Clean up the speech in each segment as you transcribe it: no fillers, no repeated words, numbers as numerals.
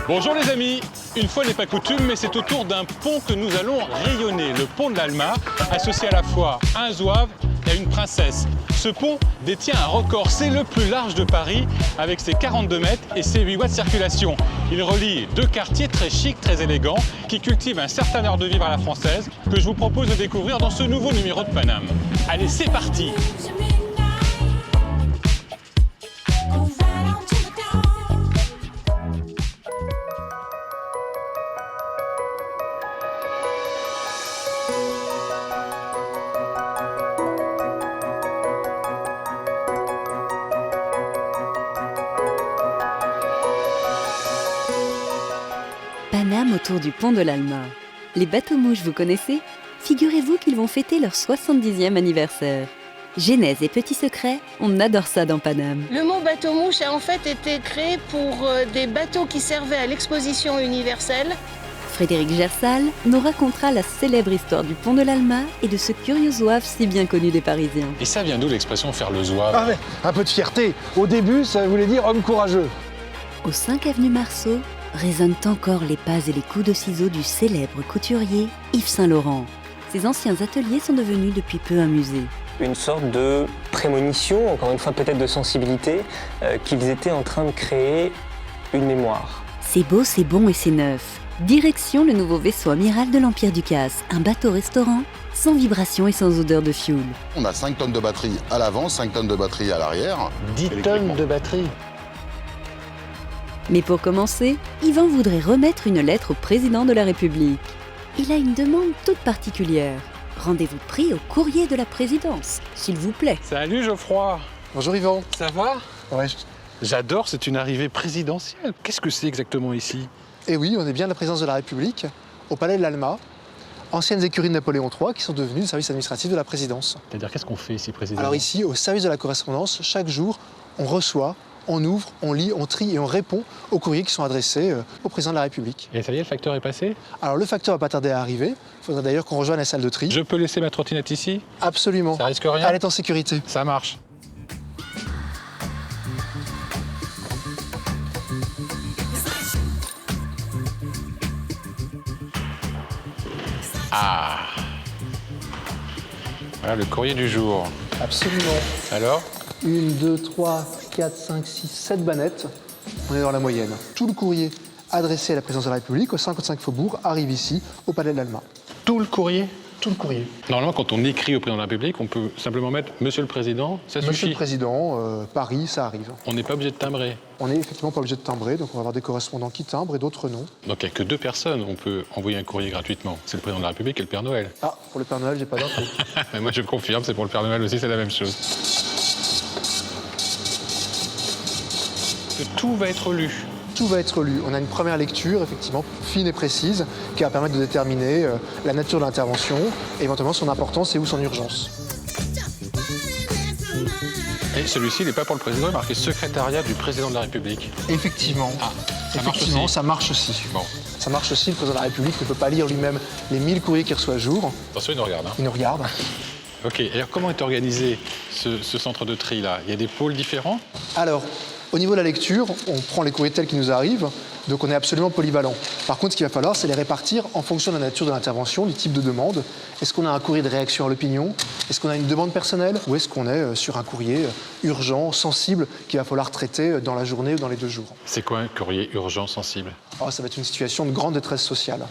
Bonjour les amis, une fois n'est pas coutume, mais c'est autour d'un pont que nous allons rayonner, le pont de l'Alma, associé à la fois à un zouave et à une princesse. Ce pont détient un record, c'est le plus large de Paris, avec ses 42 mètres et ses 8 voies de circulation. Il relie deux quartiers très chics, très élégants, qui cultivent un certain art de vivre à la française, que je vous propose de découvrir dans ce nouveau numéro de Paname. Allez, c'est parti! Paname autour du pont de l'Alma. Les bateaux-mouches, vous connaissez? Figurez-vous qu'ils vont fêter leur 70e anniversaire. Genèse et petits secrets, on adore ça dans Paname. Le mot bateau-mouche a en fait été créé pour des bateaux qui servaient à l'exposition universelle. Frédéric Gersal nous racontera la célèbre histoire du pont de l'Alma et de ce curieux zouave si bien connu des Parisiens. Et ça vient d'où l'expression faire le zouave? Ah ouais, un peu de fierté. Au début, ça voulait dire homme courageux. Au 5 avenue Marceau, résonnent encore les pas et les coups de ciseaux du célèbre couturier Yves Saint-Laurent. Ces anciens ateliers sont devenus depuis peu un musée. Une sorte de prémonition, encore une fois peut-être de sensibilité, qu'ils étaient en train de créer une mémoire. C'est beau, c'est bon et c'est neuf. Direction le nouveau vaisseau amiral de l'Empire du Casse, un bateau-restaurant sans vibration et sans odeur de fioul. On a 5 tonnes de batterie à l'avant, 5 tonnes de batterie à l'arrière. 10 tonnes de batterie. Mais pour commencer, Yvan voudrait remettre une lettre au président de la République. Il a une demande toute particulière. Rendez-vous pris au courrier de la présidence, s'il vous plaît. Salut Geoffroy! Bonjour Yvan. Ça va? Ouais. J'adore, c'est une arrivée présidentielle. Qu'est-ce que c'est exactement ici? Et oui, on est bien à la présidence de la République, au palais de l'Alma, anciennes écuries de Napoléon III qui sont devenues le service administratif de la présidence. C'est-à-dire, qu'est-ce qu'on fait ici, président? Alors ici, au service de la correspondance, chaque jour, on reçoit, on ouvre, on lit, on trie et on répond aux courriers qui sont adressés au président de la République. Et ça y est, le facteur est passé? Alors le facteur va pas tarder à arriver. Il faudra d'ailleurs qu'on rejoigne la salle de tri. Je peux laisser ma trottinette ici? Absolument. Ça risque rien? Elle est en sécurité. Ça marche. Ah! Voilà le courrier du jour. Absolument. Alors? 1, 2, 3, 4, 5, 6, 7 bannettes. On est dans la moyenne. Tout le courrier adressé à la présidence de la République, au 55 Faubourg, arrive ici, au palais de l'Alma. Tout le courrier? Tout le courrier. Normalement, quand on écrit au président de la République, on peut simplement mettre « Monsieur le Président », ça suffit. Monsieur le Président, Paris, ça arrive. On n'est pas obligé de timbrer. On n'est effectivement pas obligé de timbrer, donc on va avoir des correspondants qui timbrent et d'autres non. Donc il n'y a que 2 personnes, on peut envoyer un courrier gratuitement. C'est le président de la République et le Père Noël. Ah, pour le Père Noël, j'ai pas d'infos. Mais moi je confirme, c'est pour le Père Noël aussi, c'est la même chose. Que tout va être lu. Tout va être lu. On a une première lecture, effectivement, fine et précise, qui va permettre de déterminer la nature de l'intervention, et éventuellement son importance et ou son urgence. Et celui-ci, il n'est pas pour le président, il est marqué secrétariat du président de la République. Effectivement. Ah, ça marche Effectivement, aussi. ça marche aussi. Bon, Ça marche aussi, le président de la République ne peut pas lire lui-même les 1000 courriers qu'il reçoit jour. attention, il nous regarde. Hein. Il nous regarde. Ok, et alors comment est organisé ce centre de tri-là? Il y a des pôles différents? Alors, au niveau de la lecture, on prend les courriers tels qu'ils nous arrivent, donc on est absolument polyvalent. Par contre, ce qu'il va falloir, c'est les répartir en fonction de la nature de l'intervention, du type de demande. Est-ce qu'on a un courrier de réaction à l'opinion? Est-ce qu'on a une demande personnelle? Ou est-ce qu'on est sur un courrier urgent, sensible, qu'il va falloir traiter dans la journée ou dans les 2 jours? C'est quoi un courrier urgent sensible? Oh, ça va être une situation de grande détresse sociale,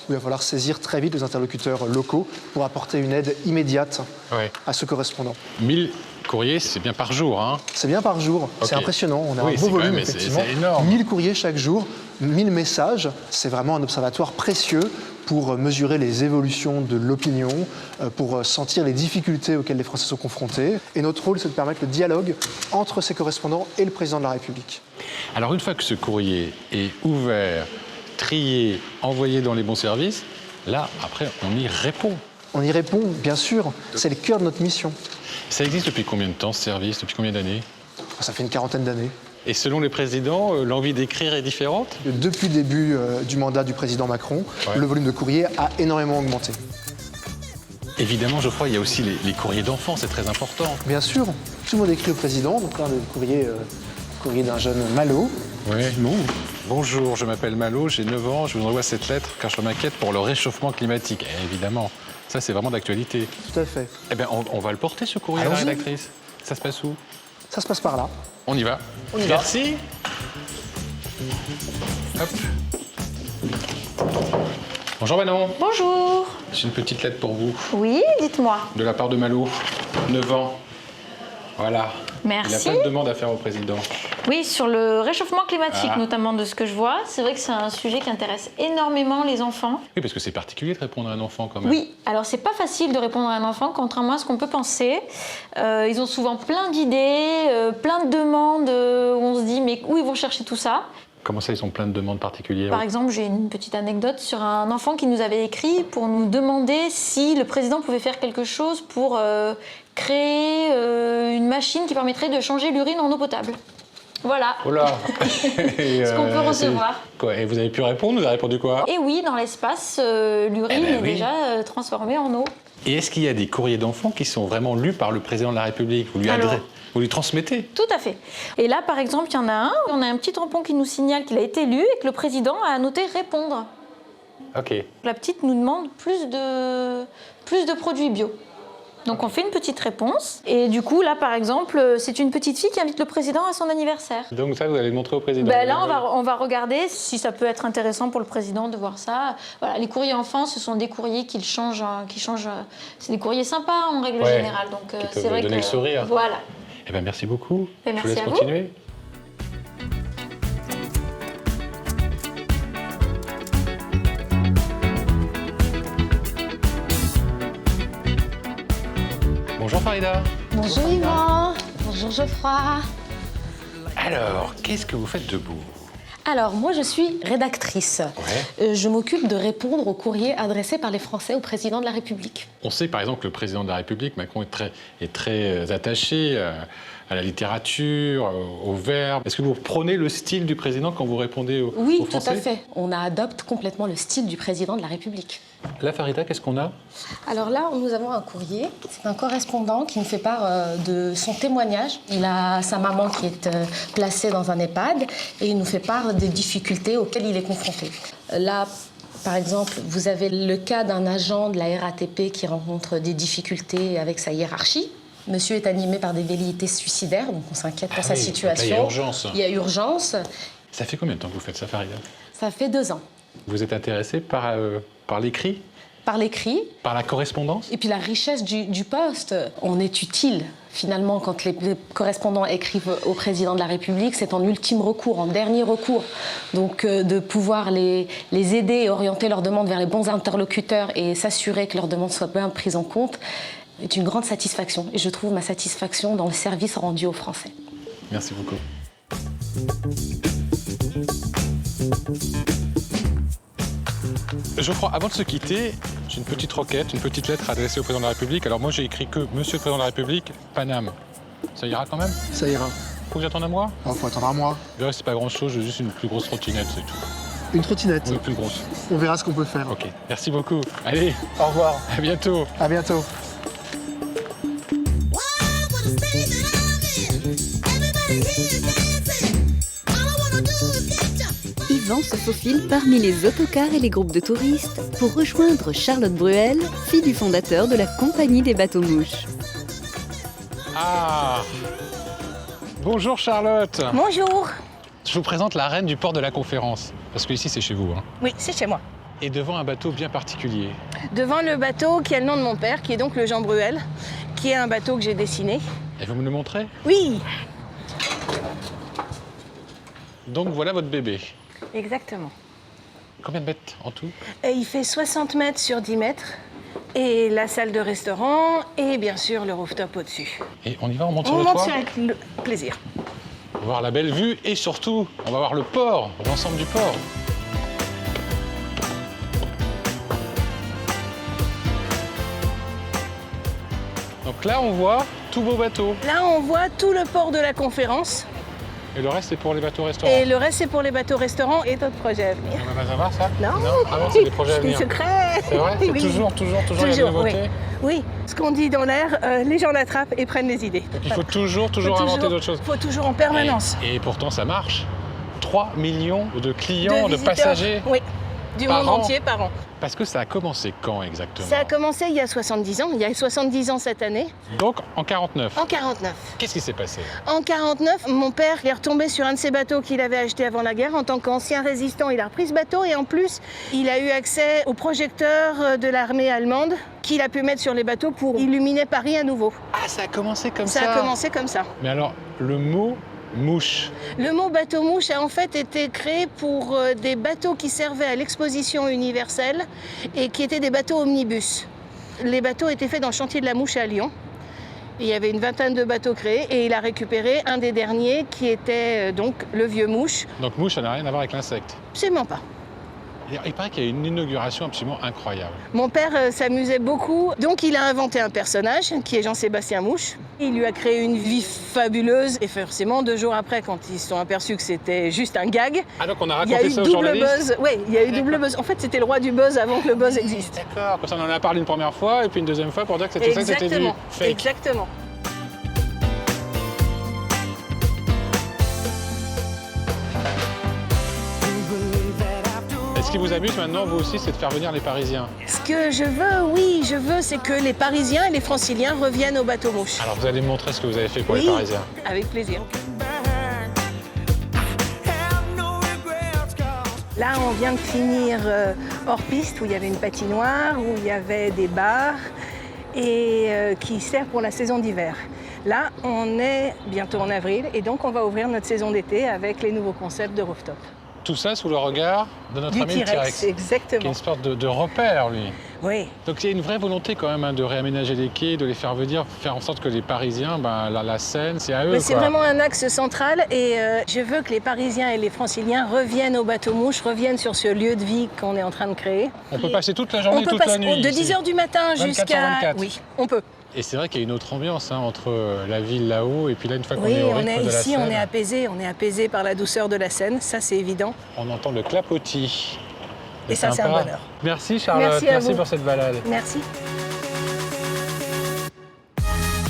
où il va falloir saisir très vite les interlocuteurs locaux pour apporter une aide immédiate Ouais. à ce correspondant. 1000 courriers, c'est bien par jour, hein? C'est bien par jour, Ok. c'est impressionnant, on a Oui, un c'est beau quand volume même- c'est effectivement. énorme. 1000 courriers chaque jour, 1000 messages, c'est vraiment un observatoire précieux pour mesurer les évolutions de l'opinion, pour sentir les difficultés auxquelles les Français sont confrontés. Et notre rôle, c'est de permettre le dialogue entre ces correspondants et le président de la République. Alors une fois que ce courrier est ouvert, trié, envoyé dans les bons services, là, après, on y répond. On y répond, bien sûr, c'est le cœur de notre mission. Ça existe depuis combien de temps, ce service? Depuis combien d'années? Ça fait une quarantaine d'années. Et selon les présidents, l'envie d'écrire est différente? Depuis le début du mandat du président Macron, Ouais. le volume de courrier a énormément augmenté. Évidemment, Geoffroy, il y a aussi les courriers d'enfants, c'est très important. Bien sûr, tout le monde écrit au président, donc là, le courrier d'un jeune Malo. Ouais, non. Bonjour, je m'appelle Malo, j'ai 9 ans, je vous envoie cette lettre car je m'inquiète pour le réchauffement climatique. Évidemment, ça c'est vraiment d'actualité. Tout à fait. Eh bien, on va le porter ce courrier à la Allons-y. rédactrice. Ça se passe où? Ça se passe par là. On y va. On y va. Merci. Hop. Bonjour Manon. Bonjour. J'ai une petite lettre pour vous, Oui, dites-moi. de la part de Malo, 9 ans. Voilà. Merci. Il a plein de demandes à faire au président. Oui, sur le réchauffement climatique, Ah. notamment de ce que je vois. C'est vrai que c'est un sujet qui intéresse énormément les enfants. Oui, parce que c'est particulier de répondre à un enfant quand même. Oui, alors c'est pas facile de répondre à un enfant, contrairement à ce qu'on peut penser. Ils ont souvent plein d'idées, plein de demandes où on se dit mais où ils vont chercher tout ça? Comment ça, ils ont plein de demandes particulières? Par exemple, j'ai une petite anecdote sur un enfant qui nous avait écrit pour nous demander si le président pouvait faire quelque chose pour créer une machine qui permettrait de changer l'urine en eau potable. Voilà. Oh là. Ce qu'on peut recevoir. Quoi, et vous avez pu répondre? Vous avez répondu quoi? Et oui, dans l'espace, l'urine Eh ben est oui. déjà transformée en eau. Et est-ce qu'il y a des courriers d'enfants qui sont vraiment lus par le président de la République? Vous lui transmettez? Tout à fait. Et là, par exemple, il y en a un. On a un petit tampon qui nous signale qu'il a été lu et que le président a annoté répondre. Ok. La petite nous demande plus de produits bio. Donc on fait une petite réponse. Et du coup, là, par exemple, c'est une petite fille qui invite le président à son anniversaire. Donc ça, vous allez le montrer au président? Ben là, on va regarder si ça peut être intéressant pour le président de voir ça. Voilà, les courriers enfants, ce sont des courriers qui changent. C'est des courriers sympas en règle Ouais, générale. Donc qui c'est peuvent vrai donner que le sourire. voilà. Eh ben merci beaucoup. Et Je merci vous laisse à vous. continuer. Bonjour Farida. Bonjour Yvan, bonjour Geoffroy. Alors, qu'est-ce que vous faites debout? Alors, moi je suis rédactrice. Ouais. Je m'occupe de répondre aux courriers adressés par les Français au président de la République. On sait par exemple que le président de la République, Macron, est très attaché à la littérature, au verbe. Est-ce que vous prenez le style du président quand vous répondez aux Oui, tout Français? à fait. On adopte complètement le style du président de la République. Là, Farida, qu'est-ce qu'on a? Alors là, nous avons un courrier. C'est un correspondant qui nous fait part de son témoignage. Il a sa maman qui est placée dans un EHPAD et il nous fait part des difficultés auxquelles il est confronté. Là, par exemple, vous avez le cas d'un agent de la RATP qui rencontre des difficultés avec sa hiérarchie. Monsieur est animé par des velléités suicidaires, donc on s'inquiète pour sa oui, situation. donc là, il y a urgence. Il y a urgence. Ça fait combien de temps que vous faites ça, Farida? Ça fait 2 ans. Vous êtes intéressée par l'écrit, Par l'écrit, par la correspondance? et puis la richesse du poste. On est utile, finalement, quand les correspondants écrivent au président de la République, c'est en ultime recours, en dernier recours. Donc de pouvoir les aider et orienter leurs demandes vers les bons interlocuteurs et s'assurer que leurs demandes soient bien prises en compte est une grande satisfaction. Et je trouve ma satisfaction dans le service rendu aux Français. Merci beaucoup. Je crois, avant de se quitter, j'ai une petite requête, une petite lettre adressée au président de la République. Alors moi, j'ai écrit que Monsieur le président de la République, Paname. Ça ira quand même? Ça ira. Faut que j'attende un mois? Il faut attendre un mois. Je verrai, c'est pas grand-chose, j'ai juste une plus grosse trottinette, c'est tout. Une trottinette. Une plus grosse. On verra ce qu'on peut faire. Ok, merci beaucoup. Allez, Au revoir. à bientôt. À bientôt. Yvan se faufile parmi les autocars et les groupes de touristes pour rejoindre Charlotte Bruel, fille du fondateur de la Compagnie des bateaux-mouches. Ah! Bonjour Charlotte. Bonjour. Je vous présente la reine du port de la Conférence, parce que ici c'est chez vous, hein. Oui, c'est chez moi. Et devant un bateau bien particulier. Devant le bateau qui a le nom de mon père, qui est donc le Jean Bruel, qui est un bateau que j'ai dessiné. Et vous me le montrez? Oui, Donc voilà votre bébé. exactement. Combien de mètres en tout? Et il fait 60 mètres sur 10 mètres. Et la salle de restaurant et bien sûr le rooftop au-dessus. Et on y va, on monte sur On le monte toit? sur avec le plaisir. On va voir la belle vue et surtout, on va voir le port, l'ensemble du port. Donc là, on voit tous vos bateaux. Là, on voit tout le port de la Conférence. Et le reste, c'est pour les bateaux restaurants. Et le reste, c'est pour les bateaux restaurants et d'autres projets à venir. On va pas savoir ça? Non, Ah non, c'est des projets à c'est venir. secret. C'est vrai? C'est Oui. toujours, il y a des oui. nouveautés? Oui, ce qu'on dit dans l'air, les gens l'attrapent et prennent les idées. Donc il faut toujours inventer d'autres choses. Il faut toujours en permanence. Et pourtant, ça marche. 3 millions de clients, de visiteurs. passagers Oui, du par monde an. entier par an. Parce que ça a commencé quand exactement? Ça a commencé il y a 70 ans. Il y a 70 ans cette année. Donc en 49. En 49. Qu'est-ce qui s'est passé? En 49, mon père est retombé sur un de ces bateaux qu'il avait acheté avant la guerre. En tant qu'ancien résistant, il a repris ce bateau et en plus, il a eu accès aux projecteurs de l'armée allemande qu'il a pu mettre sur les bateaux pour illuminer Paris à nouveau. Ah, ça a commencé comme ça. Ça a commencé comme ça. Mais alors, le mot mouche, Le mot bateau-mouche a en fait été créé pour des bateaux qui servaient à l'exposition universelle et qui étaient des bateaux omnibus. Les bateaux étaient faits dans le chantier de la Mouche à Lyon. Il y avait une vingtaine de bateaux créés et il a récupéré un des derniers qui était donc le vieux mouche. donc mouche, ça n'a rien à voir avec l'insecte. Absolument pas. Il paraît qu'il y a une inauguration absolument incroyable. Mon père s'amusait beaucoup, donc il a inventé un personnage qui est Jean-Sébastien Mouche. Il lui a créé une vie fabuleuse et forcément 2 jours après, quand ils se sont aperçus que c'était juste un gag, Ah, donc on a il y a raconté eu ça aux double journalistes? buzz. Oui, il y a eu double buzz. En fait, c'était le roi du buzz avant que le buzz existe. D'accord, comme ça on en a parlé une première fois et puis une deuxième fois pour dire que c'était ça, c'était du Exactement. fake. Exactement. Et ce qui vous amuse maintenant, vous aussi, c'est de faire venir les Parisiens. Ce que je veux, oui, je veux, c'est que les Parisiens et les Franciliens reviennent au bateau mouche. Alors vous allez me montrer ce que vous avez fait pour Oui, les Parisiens. avec plaisir. Là, on vient de finir hors piste où il y avait une patinoire, où il y avait des bars et qui sert pour la saison d'hiver. Là, on est bientôt en avril et donc on va ouvrir notre saison d'été avec les nouveaux concepts de rooftop. Tout ça sous le regard de notre Du ami le T-Rex, T-Rex, qui est exactement. une sorte de repère, lui. Oui. Donc il y a une vraie volonté quand même de réaménager les quais, de les faire venir, faire en sorte que les Parisiens, la Seine, c'est à eux. Mais c'est quoi. vraiment un axe central et je veux que les Parisiens et les Franciliens reviennent au bateau mouche, reviennent sur ce lieu de vie qu'on est en train de créer. On peut passer toute la journée, On peut toute la passer nuit. de ici. 10h du matin 24 jusqu'à... sur 24. Oui, on peut. Et c'est vrai qu'il y a une autre ambiance entre la ville là-haut et puis là, une fois qu'on Oui, est au on rythme est de la ici, Seine, on est apaisé par la douceur de la Seine, ça c'est évident. on entend le clapotis. Et ça, c'est un sympa. bonheur. Merci Charlotte, Merci à vous. pour cette balade. Merci.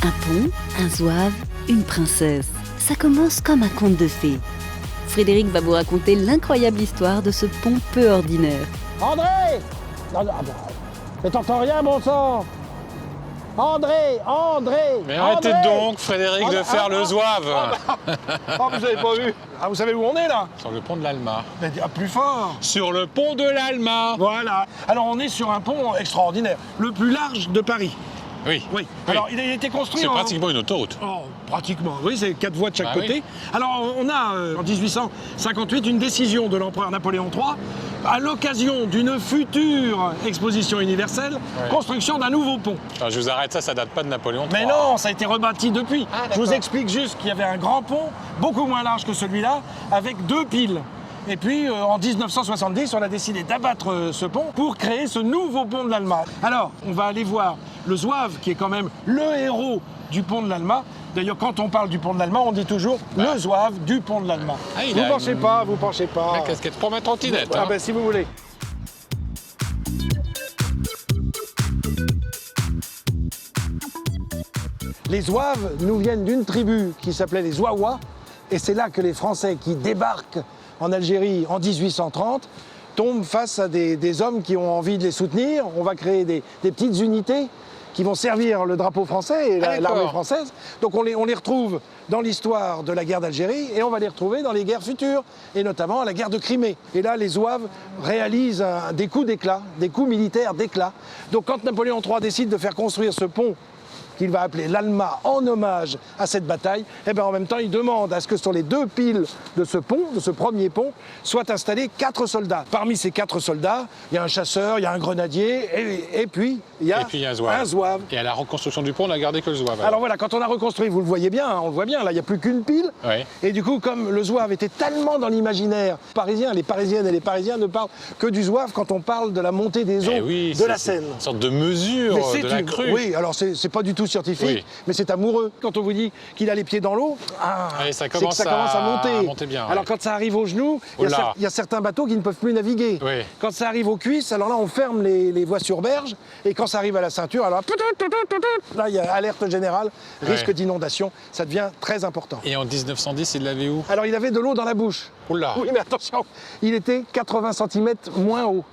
Un pont, un zouave, une princesse. Ça commence comme un conte de fées. Frédéric va vous raconter l'incroyable histoire de ce pont peu ordinaire. André! Non, non, ah bon. Mais t'entends rien, bon sang! André! Mais arrêtez André donc, Frédéric, de faire le zouave Oh, vous avez pas vu? Ah, vous savez où on est, là? sur le pont de l'Alma. Mais plus fort! Sur le pont de l'Alma. Voilà. Alors, on est sur un pont extraordinaire, le plus large de Paris. Oui. Oui. Alors, il a été construit C'est en... pratiquement une autoroute. Oh, pratiquement. Oui, c'est 4 voies de chaque Bah côté. oui. Alors, on a, en 1858, une décision de l'empereur Napoléon III, à l'occasion d'une future exposition universelle, Ouais. construction d'un nouveau pont. Alors, je vous arrête, ça date pas de Napoléon III. Mais non, ça a été rebâti depuis. Ah, Je vous d'accord. explique juste qu'il y avait un grand pont, beaucoup moins large que celui-là, avec 2 piles. Et puis, en 1970, on a décidé d'abattre ce pont pour créer ce nouveau pont de l'Alma. Alors, on va aller voir le zouave, qui est quand même le héros du pont de l'Alma. D'ailleurs, quand on parle du pont de l'Alma, on dit toujours le zouave du pont de l'Alma. Ah, il vous a pensez une- pas, vous pensez pas. La casquette pour ma trottinette. Ah hein. ben, si vous voulez. Les zouaves nous viennent d'une tribu qui s'appelait les Zouaouas. Et c'est là que les Français qui débarquent en Algérie en 1830 tombent face à des hommes qui ont envie de les soutenir. On va créer des petites unités qui vont servir le drapeau français et Ah, l'armée d'accord. française. Donc on les retrouve dans l'histoire de la guerre d'Algérie et on va les retrouver dans les guerres futures, et notamment la guerre de Crimée. Et là, les zouaves réalisent des coups d'éclat, des coups militaires d'éclat. Donc quand Napoléon III décide de faire construire ce pont qu'il va appeler l'Alma en hommage à cette bataille, et bien en même temps, il demande à ce que sur les 2 piles de ce pont, de ce premier pont, soient installés 4 soldats. Parmi ces 4 soldats, il y a un chasseur, il y a un grenadier, et puis il y a, Et puis il y a un zouave. Et à la reconstruction du pont, on n'a gardé que le zouave. Alors voilà, quand on a reconstruit, vous le voyez bien, hein, on le voit bien, là, il n'y a plus qu'une pile. Ouais. Et du coup, comme le zouave était tellement dans l'imaginaire parisien, les Parisiennes et les Parisiens ne parlent que du zouave quand on parle de la montée des eaux Eh oui, de la c'est Seine. une sorte de mesure Mais c'est de la une- crue. Oui, alors c'est pas du tout scientifique, Oui. mais c'est amoureux. Quand on vous dit qu'il a les pieds dans l'eau, Ouais, ça c'est que commence ça commence à monter. bien. Alors ouais. quand ça arrive aux genoux, Oh là. il y a certains bateaux qui ne peuvent plus naviguer. Oui. Quand ça arrive aux cuisses, alors là on ferme les voies sur berge, et quand ça arrive à la ceinture, alors là il y a alerte générale, risque Ouais. d'inondation, ça devient très important. Et en 1910, il l'avait où? Alors il avait de l'eau dans la bouche. Oula. Oui, mais attention, il était 80 cm moins haut.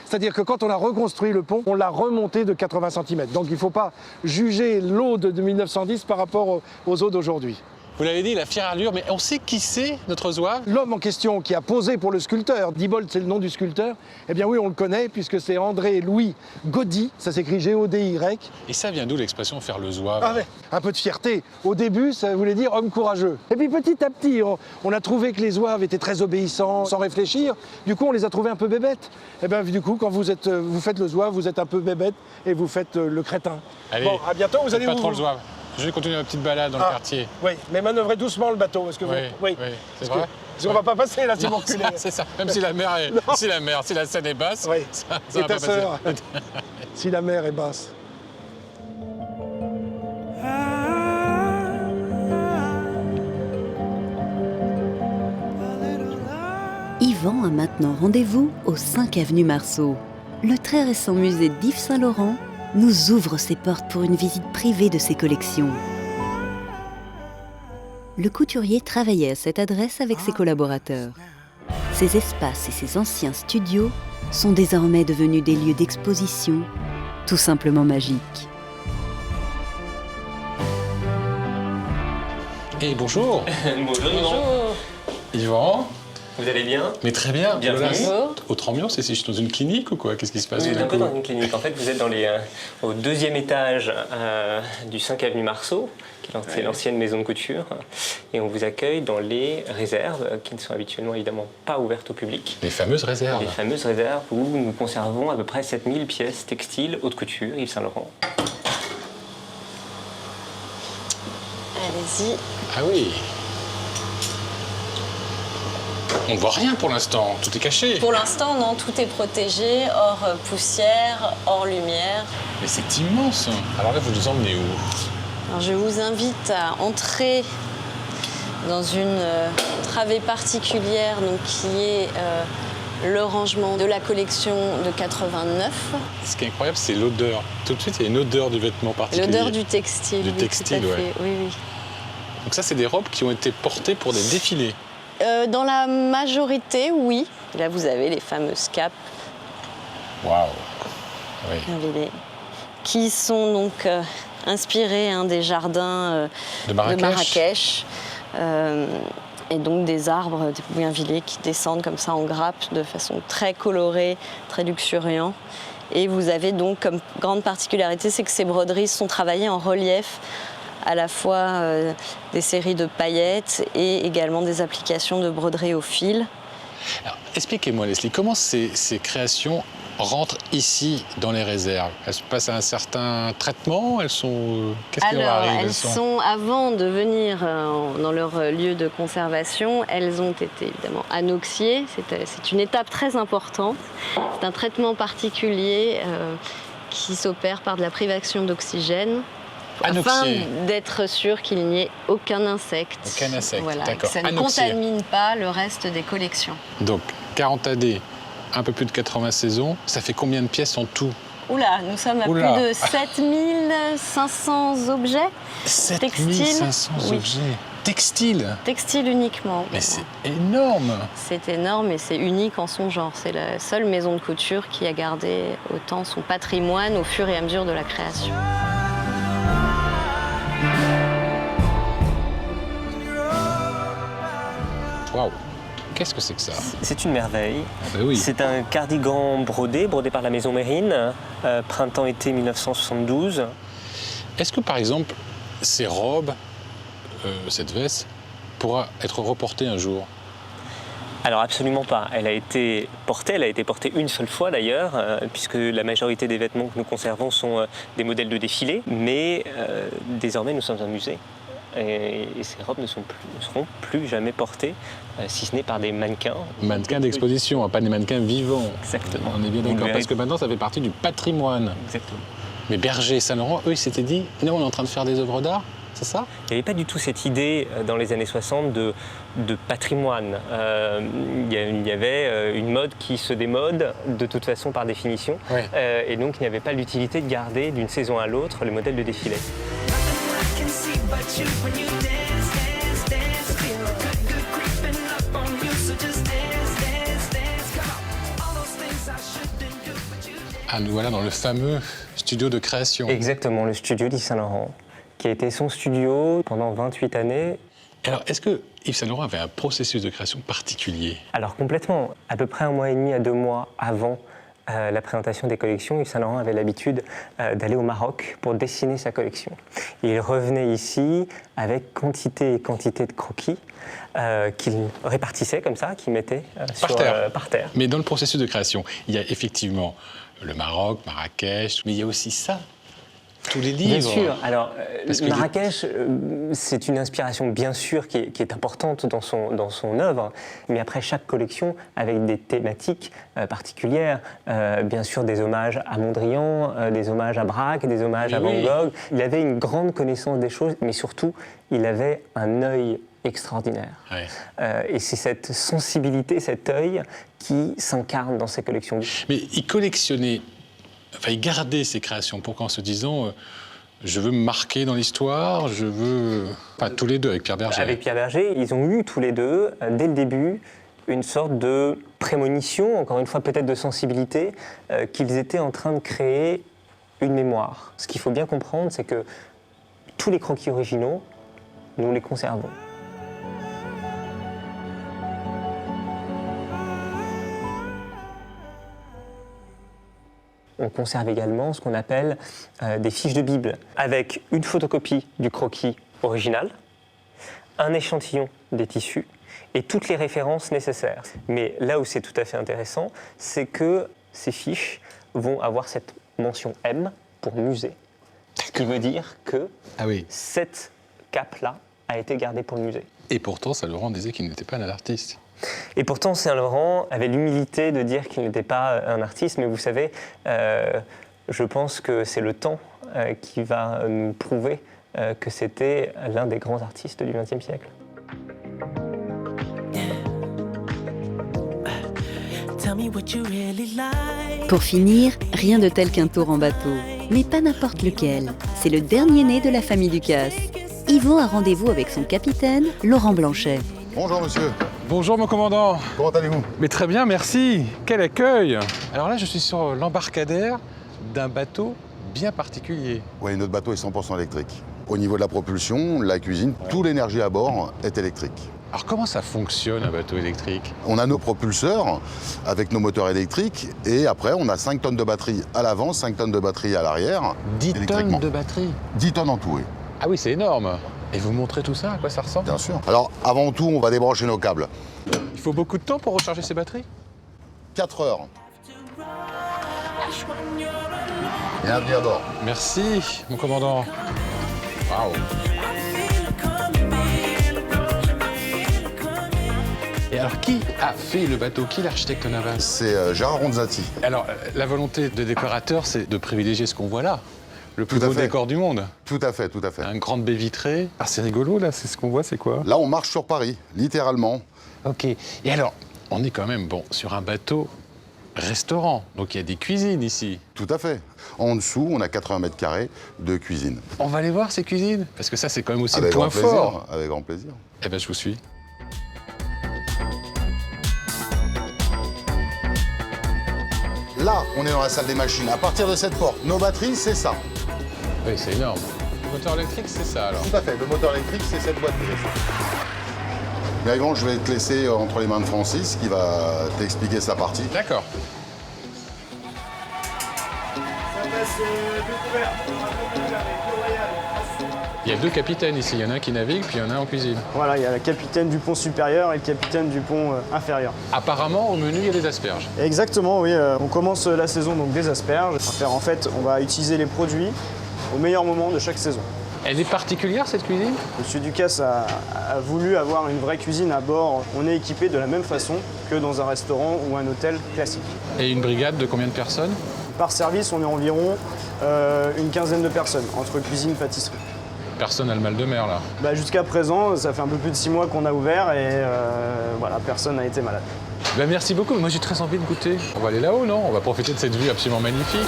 C'est-à-dire que quand on a reconstruit le pont, on l'a remonté de 80 cm. Donc il ne faut pas juger l'eau de 1910 par rapport aux eaux d'aujourd'hui. Vous l'avez dit, il a fière allure, mais on sait qui c'est, notre zouave? L'homme en question qui a posé pour le sculpteur, Diebold c'est le nom du sculpteur, eh bien oui on le connaît puisque c'est André-Louis Gaudy, ça s'écrit G-O-D-Y. Et ça vient d'où l'expression faire le zouave? Ah ouais, un peu de fierté. Au début, ça voulait dire homme courageux. Et puis petit à petit, on a trouvé que les zouaves étaient très obéissants, sans réfléchir. Du coup, on les a trouvés un peu bébêtes. Et bien du coup, quand vous faites le zouave, vous êtes un peu bébête et vous faites le crétin. Allez, Bon, à bientôt, vous allez pas où trop le zouave. Je vais continuer ma petite balade dans le quartier. Oui, mais manœuvrez doucement le bateau, parce que Oui, oui, c'est vrai. Parce qu'on va pas passer là si vous Non, reculez. c'est ça. Même si la mer est, si la Seine est basse, Oui. ça Et va ta pas passer. sœur, si la mer est basse. Yvan a maintenant rendez-vous au 5 avenue Marceau. Le très récent musée d'Yves Saint-Laurent nous ouvre ses portes pour une visite privée de ses collections. Le couturier travaillait à cette adresse avec ses collaborateurs. Ces espaces et ces anciens studios sont désormais devenus des lieux d'exposition tout simplement magiques. Et bonjour, Bonjour. Yvan. Vous allez bien? Mais très bien. Bienvenue. Autre ambiance, et si je suis dans une clinique ou quoi? Qu'est-ce qui se passe? Vous êtes tout d'un un peu coup dans une clinique. En fait, vous êtes au 2e étage du 5 avenue Marceau, qui est l'ancienne maison de couture. Et on vous accueille dans les réserves, qui ne sont habituellement évidemment pas ouvertes au public. Les fameuses réserves. Les fameuses réserves où nous conservons à peu près 7000 pièces textiles, haute couture, Yves Saint-Laurent. Allez-y. Ah oui. On ne voit rien pour l'instant, tout est caché. Pour l'instant, non, tout est protégé, hors poussière, hors lumière. Mais c'est immense. Alors là, vous nous emmenez où? Alors, je vous invite à entrer dans une travée particulière, donc, qui est le rangement de la collection de 89. Ce qui est incroyable, c'est l'odeur. Tout de suite, il y a une odeur du vêtement particulier. L'odeur du textile. Du oui, textile, tout à fait. ouais. Oui, oui. Donc ça, c'est des robes qui ont été portées pour des défilés. Dans la majorité, oui. Là, vous avez les fameuses capes Waouh. Oui. qui sont donc inspirées des jardins De Marrakech. de Marrakech. Et donc des arbres, des bougainvilliers qui descendent comme ça en grappe de façon très colorée, très luxuriant. Et vous avez donc comme grande particularité, c'est que ces broderies sont travaillées en relief, à la fois des séries de paillettes et également des applications de broderie au fil. Alors, expliquez-moi, Leslie, comment ces créations rentrent ici, dans les réserves? Elles passent à un certain traitement? Elles sont... Qu'est-ce qui leur Alors, arrive? elles sont, avant de venir dans leur lieu de conservation, elles ont été évidemment anoxiées. C'est une étape très importante. C'est un traitement particulier qui s'opère par de la privation d'oxygène. Afin d'être sûr qu'il n'y ait aucun insecte. Aucun insecte, voilà, d'accord. que ça ne contamine pas le reste des collections. Donc, 40 AD, un peu plus de 80 saisons, ça fait combien de pièces en tout? Oula, nous sommes à plus de 7500 objets. 7500 objets textiles? Textiles uniquement. Mais c'est énorme! C'est énorme et c'est unique en son genre. C'est la seule maison de couture qui a gardé autant son patrimoine au fur et à mesure de la création. Waouh! Qu'est-ce que c'est que ça? C'est une merveille. Ah bah oui. C'est un cardigan brodé par la maison Mérine, printemps-été 1972. Est-ce que, par exemple, ces robes, cette veste, pourra être reportée un jour? Alors absolument pas. Elle a été portée une seule fois d'ailleurs, puisque la majorité des vêtements que nous conservons sont des modèles de défilé, mais désormais nous sommes un musée. Et ces robes ne seront plus jamais portées, si ce n'est par des mannequins. Mannequins d'exposition, pas des mannequins vivants. Exactement. On est bien d'accord, parce que maintenant ça fait partie du patrimoine. Exactement. Mais Berger et Saint-Laurent, eux, ils s'étaient dit, non, on est en train de faire des œuvres d'art, c'est ça? Il n'y avait pas du tout cette idée dans les années 60 de patrimoine. Il y avait une mode qui se démode de toute façon par définition. Ouais. Et donc il n'y avait pas l'utilité de garder d'une saison à l'autre les modèles de défilé. Ah, nous voilà dans le fameux studio de création. Exactement, le studio d'Yves Saint-Laurent, qui a été son studio pendant 28 années. Alors, est-ce que Yves Saint-Laurent avait un processus de création particulier? Alors complètement, à peu près 1 mois et demi à 2 mois avant la présentation des collections, Yves Saint-Laurent avait l'habitude d'aller au Maroc pour dessiner sa collection. Il revenait ici avec quantité et quantité de croquis qu'il répartissait comme ça, qu'il mettait par terre. Mais dans le processus de création, il y a effectivement le Maroc, Marrakech, mais il y a aussi ça. Tous les livres. Bien sûr. Alors, Marrakech, c'est une inspiration, bien sûr, qui est importante dans son œuvre, mais après chaque collection, avec des thématiques particulières. Bien sûr, des hommages à Mondrian, des hommages à Braque, des hommages à Van Gogh. Il avait une grande connaissance des choses, mais surtout, il avait un œil extraordinaire. Ouais. Et c'est cette sensibilité, cet œil qui s'incarne dans ses collections. Mais il collectionnait, enfin il gardait ses créations pour qu'en se disant je veux me marquer dans l'histoire, je veux... Enfin tous les deux avec Pierre Berger. Avec Pierre Berger, ils ont eu tous les deux, dès le début, une sorte de prémonition, encore une fois peut-être de sensibilité, qu'ils étaient en train de créer une mémoire. Ce qu'il faut bien comprendre, c'est que tous les croquis originaux, nous les conservons. On conserve également ce qu'on appelle des fiches de Bible, avec une photocopie du croquis original, un échantillon des tissus et toutes les références nécessaires. Mais là où c'est tout à fait intéressant, c'est que ces fiches vont avoir cette mention M pour musée. Ce qui veut dire que cette cape-là a été gardée pour le musée. Et pourtant, Saint-Laurent disait qu'il n'était pas un artiste. Et pourtant, Saint-Laurent avait l'humilité de dire qu'il n'était pas un artiste, mais vous savez, je pense que c'est le temps qui va nous prouver que c'était l'un des grands artistes du XXe siècle. Pour finir, rien de tel qu'un tour en bateau. Mais pas n'importe lequel. C'est le dernier né de la famille Ducasse. Yvon a rendez-vous avec son capitaine, Laurent Blanchet. Bonjour monsieur. Bonjour mon commandant. Comment allez-vous? Mais très bien, merci. Quel accueil. Alors là, je suis sur l'embarcadère d'un bateau bien particulier. Oui, notre bateau est 100% électrique. Au niveau de la propulsion, la cuisine, toute l'énergie à bord est électrique. Alors comment ça fonctionne un bateau électrique? On a nos propulseurs avec nos moteurs électriques et après on a 5 tonnes de batterie à l'avant, 5 tonnes de batterie à l'arrière. 10 tonnes de batterie? 10 tonnes en tout, oui. Ah oui, c'est énorme. Et vous montrez tout ça, à quoi ça ressemble? Bien sûr. Alors avant tout, on va débrancher nos câbles. Il faut beaucoup de temps pour recharger ces batteries? 4 heures. Bienvenue à bord. Merci, mon commandant. Waouh. Et alors, qui a fait le bateau? Qui est l'architecte en aval? C'est Gérard Ronzati. Alors, la volonté de décorateur, c'est de privilégier ce qu'on voit là. Le plus beau décor du monde. Tout à fait, tout à fait. Une grande baie vitrée. Ah, c'est rigolo, là, c'est ce qu'on voit, c'est quoi? Là, on marche sur Paris, littéralement. Ok. Et alors, on est quand même, sur un bateau restaurant. Donc, il y a des cuisines ici. Tout à fait. En dessous, on a 80 mètres carrés de cuisine. On va aller voir ces cuisines? Parce que ça, c'est quand même aussi le point fort. Avec grand plaisir. Eh bien, je vous suis. Là, on est dans la salle des machines. À partir de cette porte, nos batteries, c'est ça. Oui, c'est énorme. Le moteur électrique, c'est ça, alors? Tout à fait. Le moteur électrique, c'est cette boîte que j'ai fait. Mais Yvon, je vais te laisser entre les mains de Francis, qui va t'expliquer sa partie. D'accord. Il y a deux capitaines ici. Il y en a un qui navigue, puis il y en a un en cuisine. Voilà, il y a le capitaine du pont supérieur et le capitaine du pont inférieur. Apparemment, au menu, il y a des asperges. Exactement, oui. On commence la saison donc des asperges. On va utiliser les produits au meilleur moment de chaque saison. Elle est particulière, cette cuisine? Monsieur Ducasse a voulu avoir une vraie cuisine à bord. On est équipé de la même façon que dans un restaurant ou un hôtel classique. Et une brigade de combien de personnes? Par service, on est environ Une quinzaine de personnes, entre cuisine, pâtisserie. Personne n'a le mal de mer là. Bah, jusqu'à présent, ça fait un peu plus de 6 mois qu'on a ouvert et voilà, personne n'a été malade. Ben, merci beaucoup, moi j'ai très envie de goûter. On va aller là-haut, non? On va profiter de cette vue absolument magnifique.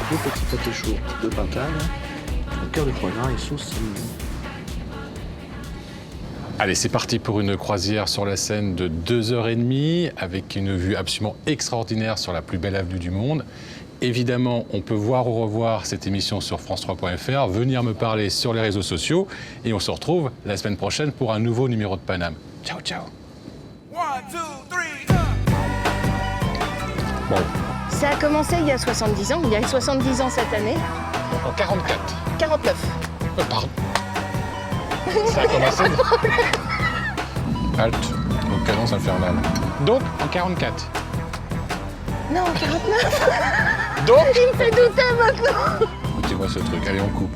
Deux petits pâtés chauds de pintade, au cœur de foie gras et sauce salmon. Allez, c'est parti pour une croisière sur la Seine de 2h30 avec une vue absolument extraordinaire sur la plus belle avenue du monde. Évidemment, on peut voir ou revoir cette émission sur France3.fr, venir me parler sur les réseaux sociaux et on se retrouve la semaine prochaine pour un nouveau numéro de Paname. Ciao, ciao. Bon. Ça a commencé il y a 70 ans, il y a 70 ans cette année. En 44. 49. Pardon. Ça a commencé. Halte, donc cadence infernale. Donc, en 44. Non, en 49. Donc, il me fait douter maintenant. écoutez-moi ce truc, allez, on coupe.